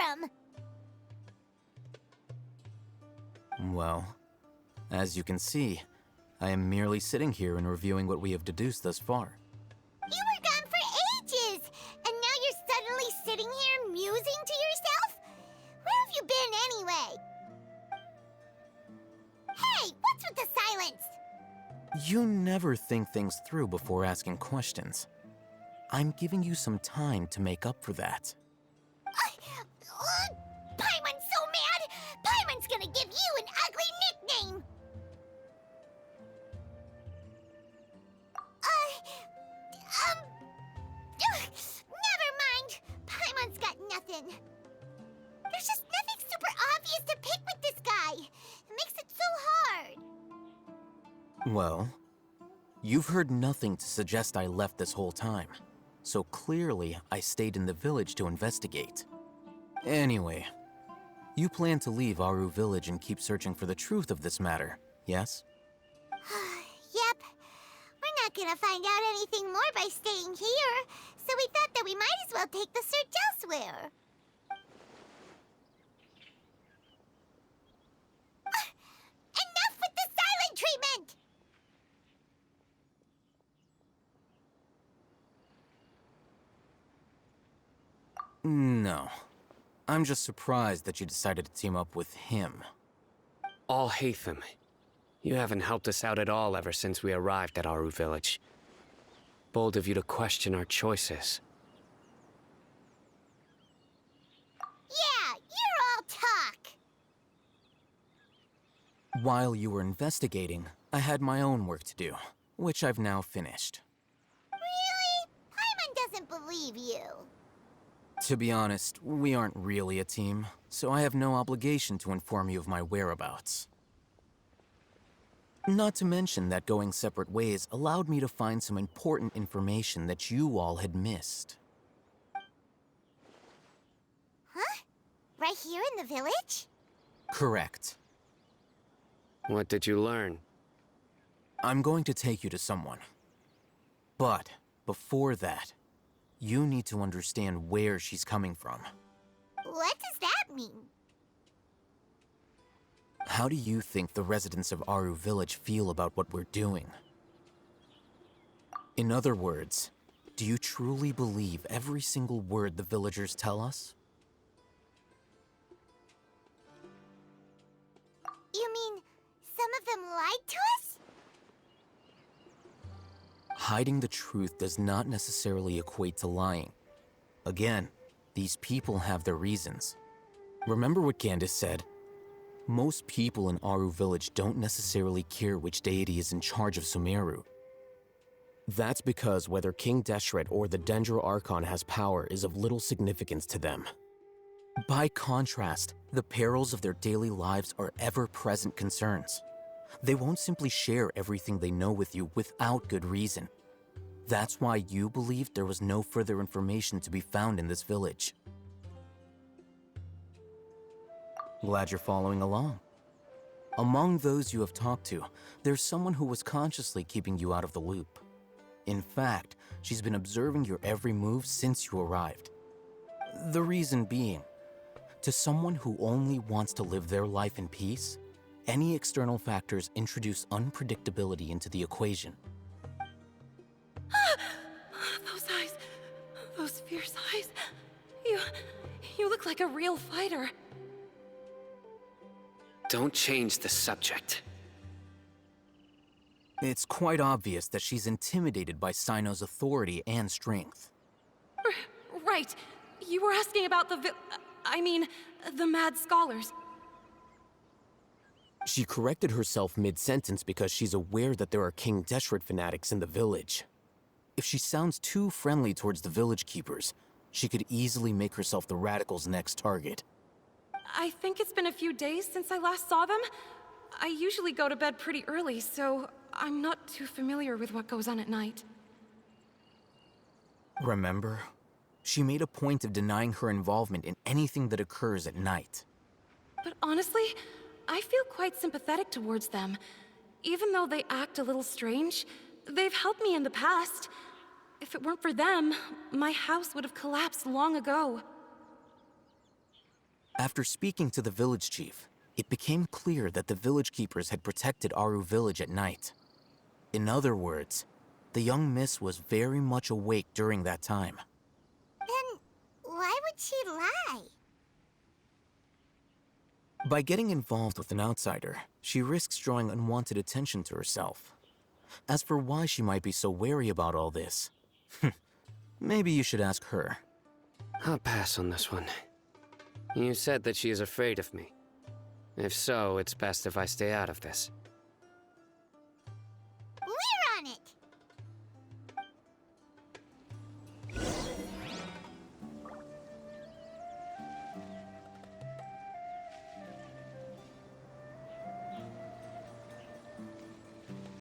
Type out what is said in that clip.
him? Well, as you can see, I am merely sitting here and reviewing what we have deduced thus far. You were gone for ages, and now you're suddenly sitting here musing to yourself? Where have you been anyway? Hey, what's with the silence? You never think things through before asking questions. I'm giving you some time to make up for that. Paimon's so mad! Paimon's gonna give you an ugly nickname! Never mind. Paimon's got nothing. There's just nothing super obvious to pick with this guy. It makes it so hard. Well, you've heard nothing to suggest I left this whole time, so clearly I stayed in the village to investigate. Anyway, you plan to leave Aru Village and keep searching for the truth of this matter, yes? Yep. We're not gonna find out anything more by staying here, so we thought that we might as well take the search elsewhere. Enough with the silent treatment! No. I'm just surprised that you decided to team up with him. Alhaitham, you haven't helped us out at all ever since we arrived at Aru Village. Bold of you to question our choices. Yeah, you're all talk! While you were investigating, I had my own work to do, which I've now finished. Really? Paimon doesn't believe you. To be honest, we aren't really a team, so I have no obligation to inform you of my whereabouts. Not to mention that going separate ways allowed me to find some important information that you all had missed. Huh? Right here in the village? Correct. What did you learn? I'm going to take you to someone. But before that, you need to understand where she's coming from. What does that mean? How do you think the residents of Aru Village feel about what we're doing? In other words, do you truly believe every single word the villagers tell us? You mean some of them lied to us? Hiding the truth does not necessarily equate to lying. Again, these people have their reasons. Remember what Candace said? Most people in Aru Village don't necessarily care which deity is in charge of Sumeru. That's because whether King Deshret or the Dendro Archon has power is of little significance to them. By contrast, the perils of their daily lives are ever-present concerns. They won't simply share everything they know with you without good reason. That's why you believed there was no further information to be found in this village. Glad you're following along. Among those you have talked to, there's someone who was consciously keeping you out of the loop. In fact, she's been observing your every move since you arrived. The reason being, to someone who only wants to live their life in peace, any external factors introduce unpredictability into the equation. Those eyes, those fierce eyes. You look like a real fighter. Don't change the subject. It's quite obvious that she's intimidated by Sino's authority and strength. Right. You were asking about the the mad scholars. She corrected herself mid-sentence because she's aware that there are King Deshret fanatics in the village. If she sounds too friendly towards the village keepers, she could easily make herself the radicals' next target. I think it's been a few days since I last saw them. I usually go to bed pretty early, so I'm not too familiar with what goes on at night. Remember? She made a point of denying her involvement in anything that occurs at night. But honestly, I feel quite sympathetic towards them. Even though they act a little strange, they've helped me in the past. If it weren't for them, my house would have collapsed long ago. After speaking to the village chief, it became clear that the village keepers had protected Aru village at night. In other words, the young miss was very much awake during that time. Then why would she lie? By getting involved with an outsider, she risks drawing unwanted attention to herself. As for why she might be so wary about all this, maybe you should ask her. I'll pass on this one. You said that she is afraid of me. If so, it's best if I stay out of this.